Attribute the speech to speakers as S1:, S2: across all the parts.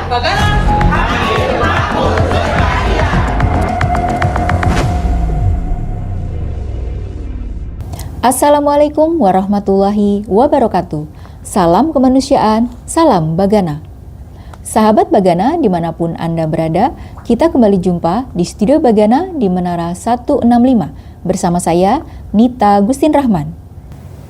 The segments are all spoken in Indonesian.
S1: Bagana.
S2: Assalamualaikum warahmatullahi wabarakatuh. Salam kemanusiaan, salam Bagana. Sahabat Bagana dimanapun Anda berada, kita kembali jumpa di Studio Bagana di Menara 165 bersama saya, Nita Gustin Rahman.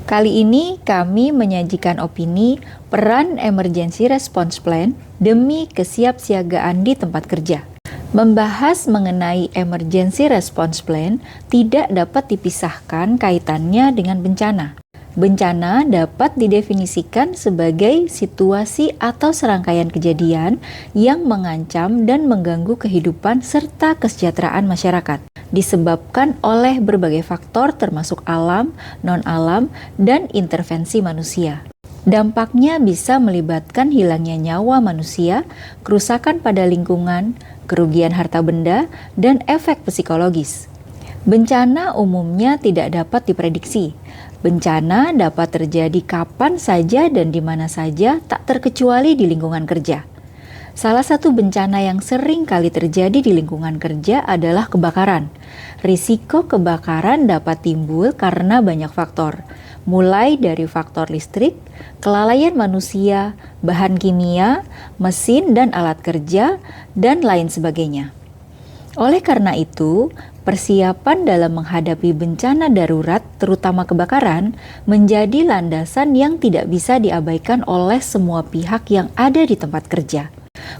S2: Kali ini kami menyajikan opini peran Emergency Response Plan demi kesiapsiagaan di tempat kerja. Membahas mengenai Emergency Response Plan tidak dapat dipisahkan kaitannya dengan bencana. Bencana dapat didefinisikan sebagai situasi atau serangkaian kejadian yang mengancam dan mengganggu kehidupan serta kesejahteraan masyarakat, disebabkan oleh berbagai faktor termasuk alam, non-alam, dan intervensi manusia. Dampaknya bisa melibatkan hilangnya nyawa manusia, kerusakan pada lingkungan, kerugian harta benda, dan efek psikologis. Bencana umumnya tidak dapat diprediksi. Bencana dapat terjadi kapan saja dan di mana saja, tak terkecuali di lingkungan kerja. Salah satu bencana yang sering kali terjadi di lingkungan kerja adalah kebakaran. Risiko kebakaran dapat timbul karena banyak faktor, mulai dari faktor listrik, kelalaian manusia, bahan kimia, mesin dan alat kerja, dan lain sebagainya. Oleh karena itu, persiapan dalam menghadapi bencana darurat, terutama kebakaran, menjadi landasan yang tidak bisa diabaikan oleh semua pihak yang ada di tempat kerja.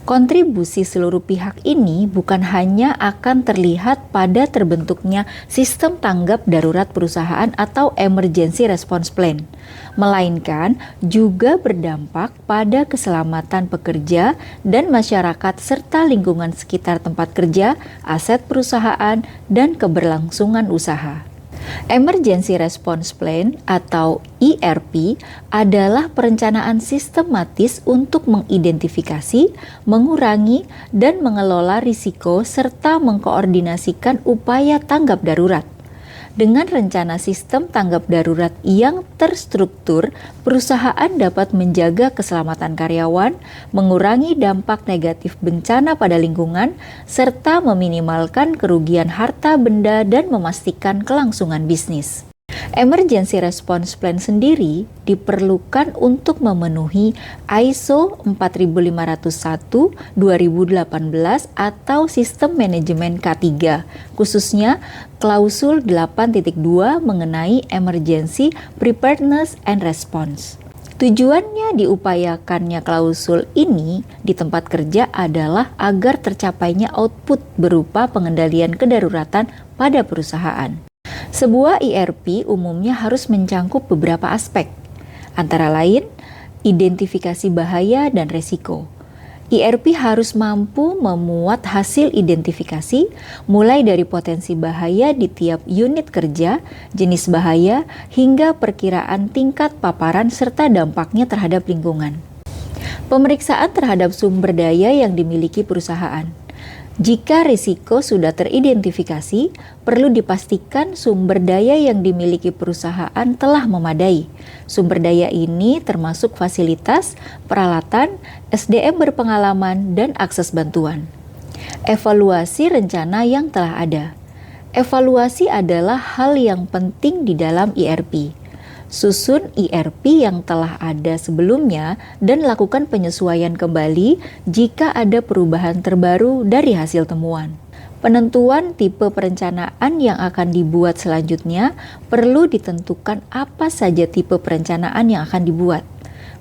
S2: Kontribusi seluruh pihak ini bukan hanya akan terlihat pada terbentuknya sistem tanggap darurat perusahaan atau Emergency Response Plan, melainkan juga berdampak pada keselamatan pekerja dan masyarakat serta lingkungan sekitar tempat kerja, aset perusahaan, dan keberlangsungan usaha. Emergency Response Plan atau ERP adalah perencanaan sistematis untuk mengidentifikasi, mengurangi, dan mengelola risiko serta mengkoordinasikan upaya tanggap darurat. Dengan rencana sistem tanggap darurat yang terstruktur, perusahaan dapat menjaga keselamatan karyawan, mengurangi dampak negatif bencana pada lingkungan, serta meminimalkan kerugian harta benda dan memastikan kelangsungan bisnis. Emergency Response Plan sendiri diperlukan untuk memenuhi ISO 4501-2018 atau Sistem Manajemen K3, khususnya klausul 8.2 mengenai Emergency Preparedness and Response. Tujuannya diupayakannya klausul ini di tempat kerja adalah agar tercapainya output berupa pengendalian kedaruratan pada perusahaan. Sebuah ERP umumnya harus mencangkup beberapa aspek, antara lain identifikasi bahaya dan resiko. ERP harus mampu memuat hasil identifikasi mulai dari potensi bahaya di tiap unit kerja, jenis bahaya, hingga perkiraan tingkat paparan serta dampaknya terhadap lingkungan. Pemeriksaan terhadap sumber daya yang dimiliki perusahaan. Jika risiko sudah teridentifikasi, perlu dipastikan sumber daya yang dimiliki perusahaan telah memadai. Sumber daya ini termasuk fasilitas, peralatan, SDM berpengalaman, dan akses bantuan. Evaluasi rencana yang telah ada. Evaluasi adalah hal yang penting di dalam ERP. Susun ERP yang telah ada sebelumnya dan lakukan penyesuaian kembali jika ada perubahan terbaru dari hasil temuan. Penentuan tipe perencanaan yang akan dibuat selanjutnya perlu ditentukan apa saja tipe perencanaan yang akan dibuat.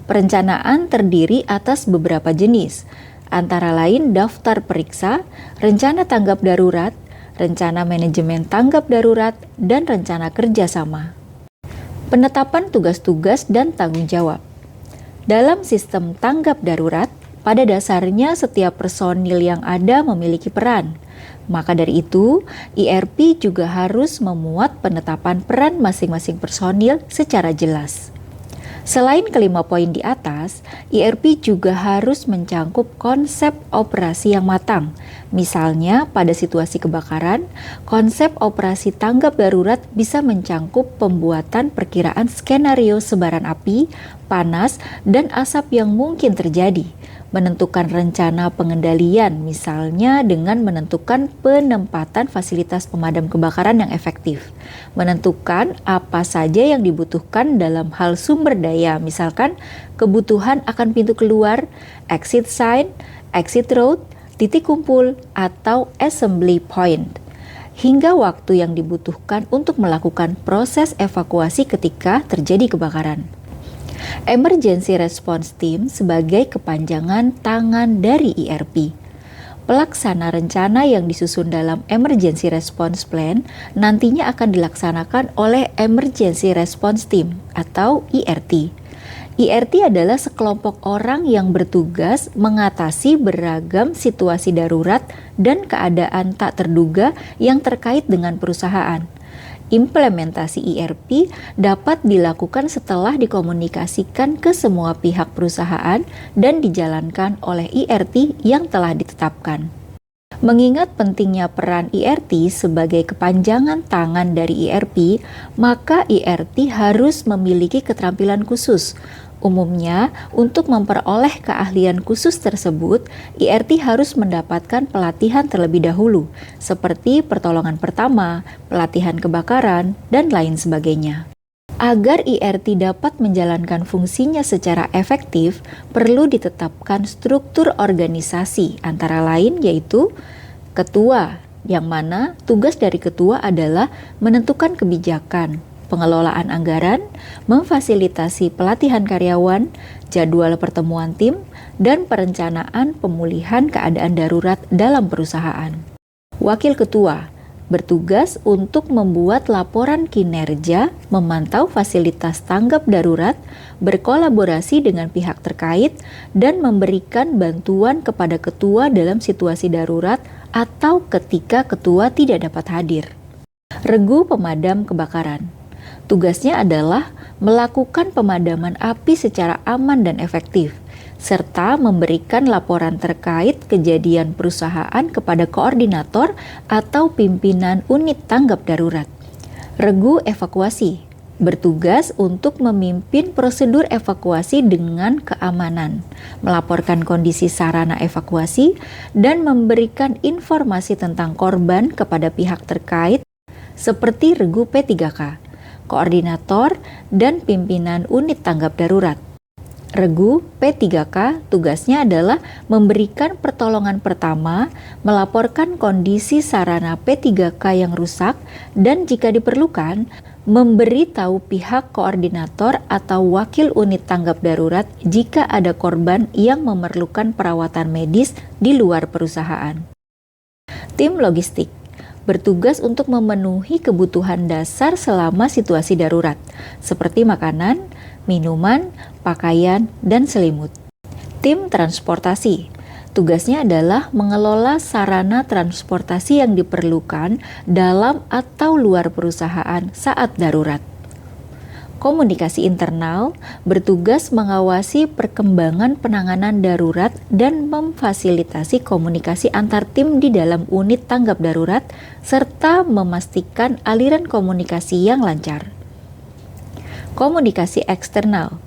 S2: Perencanaan terdiri atas beberapa jenis, antara lain daftar periksa, rencana tanggap darurat, rencana manajemen tanggap darurat, dan rencana kerjasama. Penetapan tugas-tugas dan tanggung jawab. Dalam sistem tanggap darurat, pada dasarnya setiap personil yang ada memiliki peran. Maka dari itu, ERP juga harus memuat penetapan peran masing-masing personil secara jelas. Selain kelima poin di atas, ERP juga harus mencangkup konsep operasi yang matang. Misalnya, pada situasi kebakaran, konsep operasi tanggap darurat bisa mencangkup pembuatan perkiraan skenario sebaran api, panas, dan asap yang mungkin terjadi, menentukan rencana pengendalian, misalnya dengan menentukan penempatan fasilitas pemadam kebakaran yang efektif, menentukan apa saja yang dibutuhkan dalam hal sumber daya, misalkan kebutuhan akan pintu keluar, exit sign, exit road, titik kumpul, atau assembly point, hingga waktu yang dibutuhkan untuk melakukan proses evakuasi ketika terjadi kebakaran. Emergency Response Team sebagai kepanjangan tangan dari ERP. Pelaksana rencana yang disusun dalam Emergency Response Plan nantinya akan dilaksanakan oleh Emergency Response Team atau ERT. ERT adalah sekelompok orang yang bertugas mengatasi beragam situasi darurat dan keadaan tak terduga yang terkait dengan perusahaan. Implementasi ERP dapat dilakukan setelah dikomunikasikan ke semua pihak perusahaan dan dijalankan oleh ERT yang telah ditetapkan. Mengingat pentingnya peran ERT sebagai kepanjangan tangan dari ERP, maka ERT harus memiliki keterampilan khusus. Umumnya, untuk memperoleh keahlian khusus tersebut, ERT harus mendapatkan pelatihan terlebih dahulu, seperti pertolongan pertama, pelatihan kebakaran, dan lain sebagainya. Agar ERT dapat menjalankan fungsinya secara efektif, perlu ditetapkan struktur organisasi, antara lain yaitu ketua, yang mana tugas dari ketua adalah menentukan kebijakan, pengelolaan anggaran, memfasilitasi pelatihan karyawan, jadwal pertemuan tim, dan perencanaan pemulihan keadaan darurat dalam perusahaan. Wakil ketua bertugas untuk membuat laporan kinerja, memantau fasilitas tanggap darurat, berkolaborasi dengan pihak terkait, dan memberikan bantuan kepada ketua dalam situasi darurat atau ketika ketua tidak dapat hadir. Regu pemadam kebakaran. Tugasnya adalah melakukan pemadaman api secara aman dan efektif, serta memberikan laporan terkait kejadian perusahaan kepada koordinator atau pimpinan unit tanggap darurat. Regu evakuasi bertugas untuk memimpin prosedur evakuasi dengan keamanan, melaporkan kondisi sarana evakuasi, dan memberikan informasi tentang korban kepada pihak terkait seperti regu P3K. Koordinator, dan pimpinan unit tanggap darurat. Regu P3K tugasnya adalah memberikan pertolongan pertama, melaporkan kondisi sarana P3K yang rusak, dan jika diperlukan, memberi tahu pihak koordinator atau wakil unit tanggap darurat jika ada korban yang memerlukan perawatan medis di luar perusahaan. Tim logistik bertugas untuk memenuhi kebutuhan dasar selama situasi darurat, seperti makanan, minuman, pakaian, dan selimut. Tim transportasi, tugasnya adalah mengelola sarana transportasi yang diperlukan dalam atau luar perusahaan saat darurat. Komunikasi internal bertugas mengawasi perkembangan penanganan darurat dan memfasilitasi komunikasi antar tim di dalam unit tanggap darurat, serta memastikan aliran komunikasi yang lancar. Komunikasi eksternal,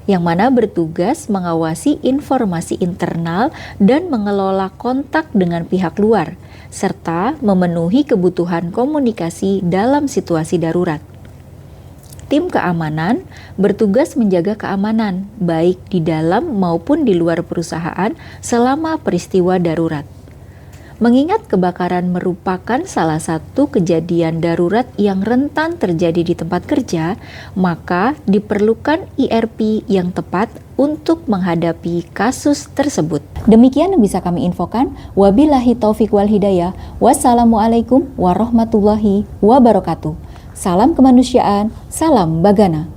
S2: yang mana bertugas mengawasi informasi internal dan mengelola kontak dengan pihak luar, serta memenuhi kebutuhan komunikasi dalam situasi darurat. Tim keamanan bertugas menjaga keamanan, baik di dalam maupun di luar perusahaan selama peristiwa darurat. Mengingat kebakaran merupakan salah satu kejadian darurat yang rentan terjadi di tempat kerja, maka diperlukan ERP yang tepat untuk menghadapi kasus tersebut. Demikian yang bisa kami infokan. Wabillahi taufiq wal hidayah. Wassalamualaikum warahmatullahi wabarakatuh. Salam kemanusiaan, salam Bagana.